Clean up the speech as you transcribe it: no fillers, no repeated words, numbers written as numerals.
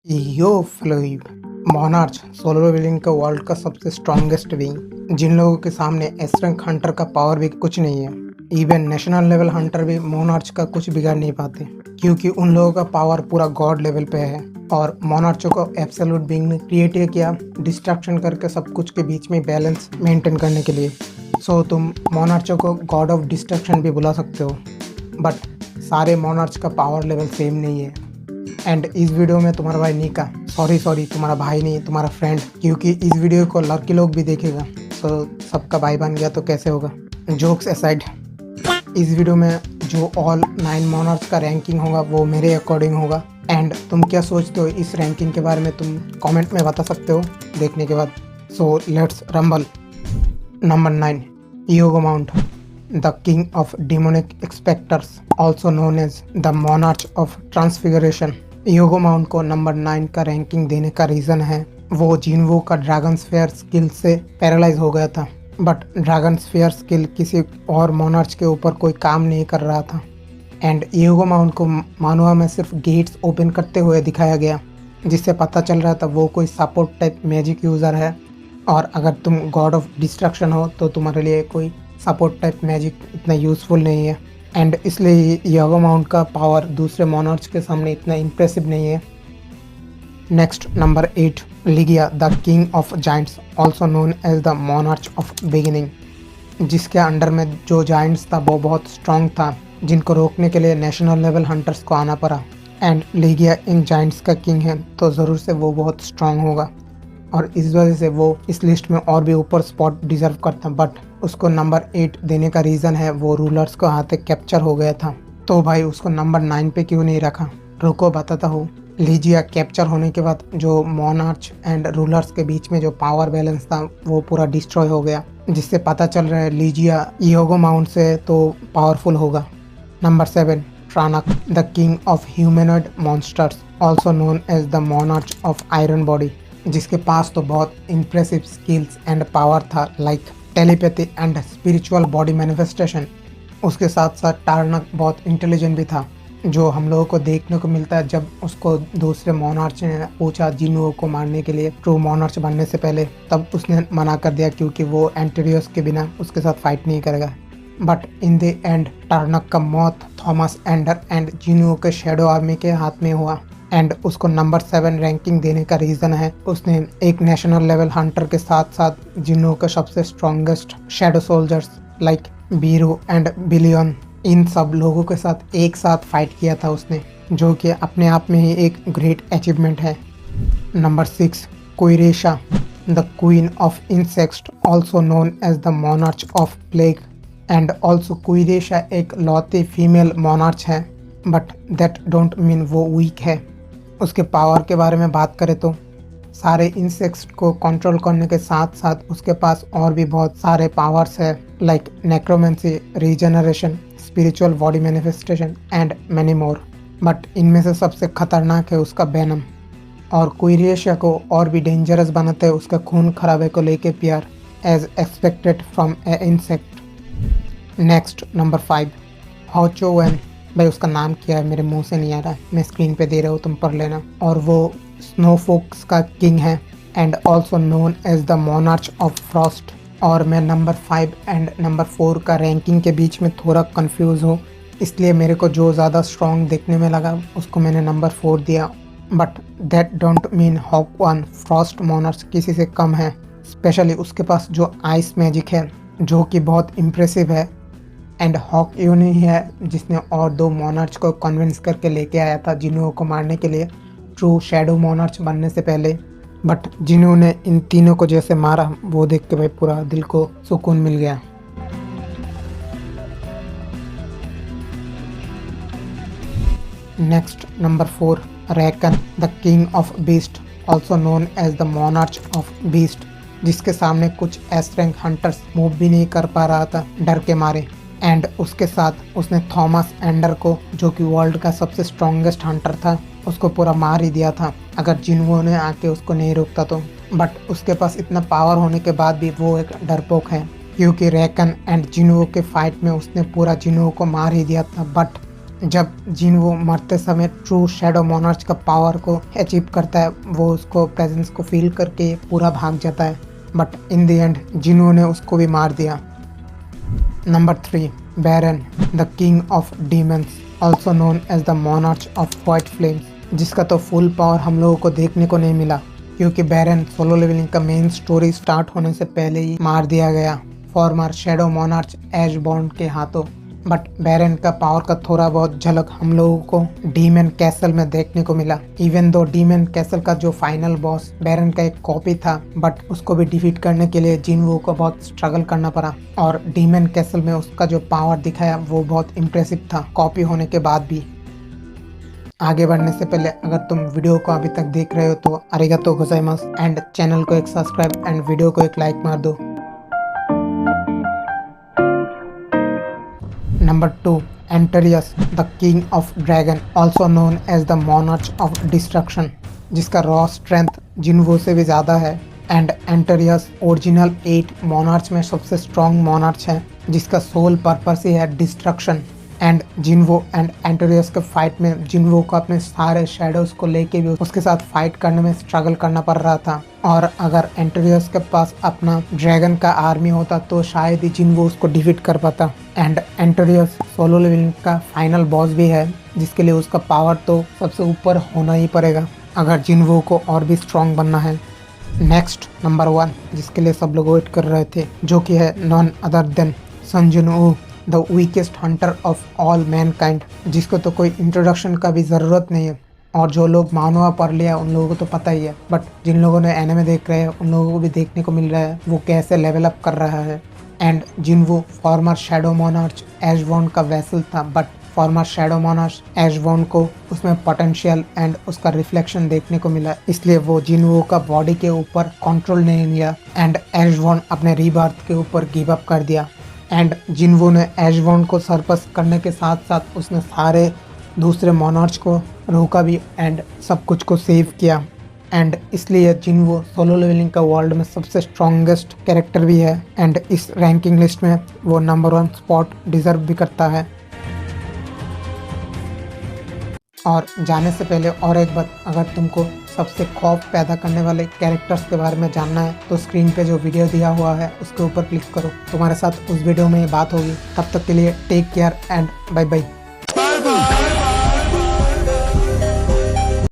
यो फ्लोइव monarch solo willing का world का सबसे स्ट्रॉन्गेस्ट विंग, जिन लोगों के सामने एस रैंक हंटर का पावर भी कुछ नहीं है। इवन नेशनल लेवल हंटर भी मोनार्च का कुछ बिगाड़ नहीं पाते, क्योंकि उन लोगों का पावर पूरा गॉड लेवल पे है। और मोनार्चो को एब्सोल्यूट बीइंग ने क्रिएट किया डिस्ट्रक्शन करके सब कुछ के बीच में बैलेंस मेंटेन करने के लिए। सो तुम मोनार्चो को गॉड ऑफ डिस्ट्रक्शन भी बुला सकते हो, बट सारे मोनार्च का पावर लेवल सेम नहीं है। एंड इस वीडियो में तुम्हारा भाई नीका सॉरी तुम्हारा भाई नहीं, तुम्हारा फ्रेंड, क्योंकि इस वीडियो को लड़के लोग भी देखेगा। सो सबका भाई बन गया तो कैसे होगा। जोक्स असाइड, इस वीडियो में जो ऑल 9 मोनार्च का रैंकिंग होगा वो मेरे अकॉर्डिंग होगा। एंड तुम क्या सोचते हो इस रैंकिंग के बारे में, तुम कमेंट में बता सकते हो देखने के बाद। So let's rumble. Number 9, Yogumunt, the king of demonic spectres, also known as the monarch of transfiguration. Yogumunt को नंबर 9 का रैंकिंग देने का रीज़न है वो जिनवो का ड्रैगन स्फीयर स्किल से पैरालाइज हो गया था, बट ड्रैगन स्फीयर स्किल किसी और मोनार्च के ऊपर कोई काम नहीं कर रहा था। एंड ईगो माउंट को मानुआ में सिर्फ गेट्स ओपन करते हुए दिखाया गया, जिससे पता चल रहा था वो कोई सपोर्ट टाइप मैजिक यूज़र है। और अगर तुम गॉड ऑफ डिस्ट्रक्शन हो तो तुम्हारे लिए कोई सपोर्ट टाइप मैजिक इतना यूज़फुल नहीं है। एंड इसलिए ईगो माउंट का पावर दूसरे मोनार्च के सामने इतना इम्प्रेसिव नहीं है। Next number 8, Legia, the king of giants, also known as the monarch of beginning, जिसके अंडर में जो जाइंट्स था वो बहुत स्ट्रॉन्ग था, जिनको रोकने के लिए नेशनल लेवल हंटर्स को आना पड़ा। एंड लिगिया इन जाइंट्स का किंग है तो ज़रूर से वो बहुत स्ट्रॉन्ग होगा, और इस वजह से वो इस लिस्ट में और भी ऊपर स्पॉट डिजर्व करता। बट उसको नंबर 8 देने का रीज़न है वो रूलर्स को हाथे कैप्चर हो गया था। तो भाई उसको नंबर 9 पे क्यों नहीं रखा, रुको बताता हूँ। लीजिया कैप्चर होने के बाद जो मोनार्च एंड रूलर्स के बीच में जो पावर बैलेंस था वो पूरा डिस्ट्रॉय हो गया, जिससे पता चल रहा है लीजिया ईगो माउंट से तो पावरफुल होगा। Number 7, Tarnak, the king of humanoid monsters, also known as the monarch of iron body, जिसके पास तो बहुत इम्प्रेसिव स्किल्स एंड पावर था, like telepathy and spiritual body manifestation. उसके साथ साथ टार्नक बहुत इंटेलिजेंट भी था, जो हम लोगों को देखने को मिलता है जब उसको दूसरे मोनार्च ने पूछा जिनुओ को मारने के लिए ट्रू मोनार्च बनने से पहले, तब उसने मना कर दिया क्योंकि वो एंटेरियस के बिना उसके साथ फाइट नहीं करेगा। बट इन द एंड टार्नक का मौत थॉमस एंडर एंड जिनुओ के शेडो आर्मी के हाथ में हुआ। एंड उसको नंबर 7 रैंकिंग देने का रीज़न है उसने एक नेशनल लेवल हंटर के साथ साथ जिन्हों के सबसे strongest shadow soldiers like Beru and Bellion, इन सब लोगों के साथ एक साथ फाइट किया था उसने, जो कि अपने आप में ही एक ग्रेट अचीवमेंट है। Number 6, Querehsha, the queen of insect, also known as the monarch of plague. And also Querehsha एक लौती फीमेल मोनार्च है, बट दैट डोंट मीन वो वीक है। उसके पावर के बारे में बात करें तो सारे इंसेक्ट्स को कंट्रोल करने के साथ साथ उसके पास और भी बहुत सारे पावर्स है, like necromancy, regeneration, spiritual body manifestation and many more. But इनमें से सबसे खतरनाक है उसका वेनम, और कुइरेशिया को और भी डेंजरस बनाते हैं उसका खून खराबे को लेके प्यार, as expected from a insect. Next number 5, होचो वेन, भाई उसका नाम क्या है मेरे मुंह से नहीं आ रहा है, मैं स्क्रीन पे दे रहा हूँ तुम पढ़ लेना। और वो स्नोफोक्स का किंग है and also known as the monarch of frost. और मैं नंबर 5 एंड नंबर 4 का रैंकिंग के बीच में थोड़ा कंफ्यूज हूँ, इसलिए मेरे को जो ज़्यादा स्ट्रॉन्ग देखने में लगा उसको मैंने नंबर 4 दिया। But that don't mean hawk one frost monarch किसी से कम है, स्पेशली उसके पास जो आइस मैजिक है जो कि बहुत इम्प्रेसिव है। एंड हॉक यून ही है जिसने और 2 मोनार्च को कन्विंस करके लेके आया था जिनुओ को मारने के लिए ट्रू शैडो मोनार्च बनने से पहले। बट जिनुओ ने इन तीनों को जैसे मारा वो देख के भाई पूरा दिल को सुकून मिल गया। Next number 4, Rakan, the king of beast, also known as the monarch of beast, जिसके सामने कुछ एस रैंक हंटर्स मूव भी नहीं कर पा रहा था डर के मारे। एंड उसके साथ उसने थॉमस एंडर को, जो कि वर्ल्ड का सबसे स्ट्रॉन्गेस्ट हंटर था, उसको पूरा मार ही दिया था अगर जिनुओ ने आके उसको नहीं रोकता तो। बट उसके पास इतना पावर होने के बाद भी वो एक डरपोक है, क्योंकि रैकन एंड जिनुओ के फाइट में उसने पूरा जिनुओ को मार ही दिया था। बट जब जिनवो मरते समय ट्रू शैडो मोनार्च का पावर को अचीव करता है, वो उसको प्रेजेंस को फील करके पूरा भाग जाता है, but in the end Jinwoo ने उसको भी मार दिया। Number 3, Baran the king of demons, also known as the monarch of white flames, जिसका तो फुल पावर हम लोगों को देखने को नहीं मिला क्योंकि बैरन सोलो लेवलिंग का मेन स्टोरी स्टार्ट होने से पहले ही मार दिया गया फॉर्मर शैडो मोनार्च एशबॉर्न के हाथों। बट बैरन का पावर का थोड़ा बहुत झलक हम लोगों को डीमन कैसल में देखने को मिला। इवन दो डीमन कैसल का जो फाइनल बॉस बैरन का एक कॉपी था, बट उसको भी डिफीट करने के लिए जिनवो को बहुत स्ट्रगल करना पड़ा और डीमन कैसल में उसका जो पावर दिखाया वो बहुत इम्प्रेसिव था कॉपी होने के बाद भी। आगे बढ़ने से पहले अगर तुम वीडियो को अभी तक देख रहे हो तो अरिगातो गोजाइमासु एंड चैनल को एक सब्सक्राइब एंड वीडियो को एक लाइक मार दो। Number 2, Antares the king of dragon, also known as the monarch of destruction, जिसका रॉ स्ट्रेंथ जिनवो से भी ज़्यादा है एंड एंटेरियस ओरिजिनल 8 मोनार्च में सबसे स्ट्रॉन्ग मोनार्च है जिसका सोल पर्पस ही है डिस्ट्रक्शन। एंड जिनवो एंड एंटेरियस के फाइट में जिनवो को अपने सारे शैडोज को लेके भी उसके साथ फाइट करने में स्ट्रगल करना पड़ रहा था, और अगर एंटेरियस के पास अपना ड्रैगन का आर्मी होता तो शायद ही जिनवो उसको डिफीट कर पाता। एंड एंटेरियस सोलो लेवलिंग का फाइनल बॉस भी है जिसके लिए उसका पावर तो सबसे ऊपर होना ही पड़ेगा अगर जिनवो को और भी स्ट्रॉन्ग बनना है। नेक्स्ट नंबर 1 जिसके लिए सब लोग वेट कर रहे थे, जो कि है none other than Sung Jinwoo the weakest hunter of all mankind, जिसको तो कोई इंट्रोडक्शन का भी ज़रूरत नहीं है और जो लोग मानवा पढ़ लिया उन लोगों को तो पता ही है, बट जिन लोगों ने एनिमे देख रहे हैं उन लोगों को भी देखने को मिल रहा है वो कैसे लेवल अप कर रहा है। एंड जिनवो फॉर्मर शैडो मोनार्च एशबॉर्न का वेसल था, बट फॉर्मर शैडो मोनार्च एशबॉर्न को उसमें पोटेंशियल एंड उसका रिफ्लेक्शन देखने को मिला, इसलिए वो जिनवो का बॉडी के ऊपर कंट्रोल नहीं लिया एंड एशबॉर्न अपने रीबर्थ के ऊपर गिव अप कर दिया। एंड जिनवो ने एशबॉर्न को सरपस करने के साथ साथ उसने सारे दूसरे मोनार्च को रोका भी एंड सब कुछ को सेव किया। एंड इसलिए जिनवो सोलो लेवलिंग का वर्ल्ड में सबसे स्ट्रॉन्गेस्ट कैरेक्टर भी है एंड इस रैंकिंग लिस्ट में वो नंबर 1 स्पॉट डिजर्व भी करता है। और जाने से पहले और एक बात, अगर तुमको सबसे खौफ पैदा करने वाले कैरेक्टर्स के बारे में जानना है तो स्क्रीन पे जो वीडियो दिया हुआ है उसके ऊपर क्लिक करो, तुम्हारे साथ उस वीडियो में ये बात होगी। तब तक के लिए take care and bye bye.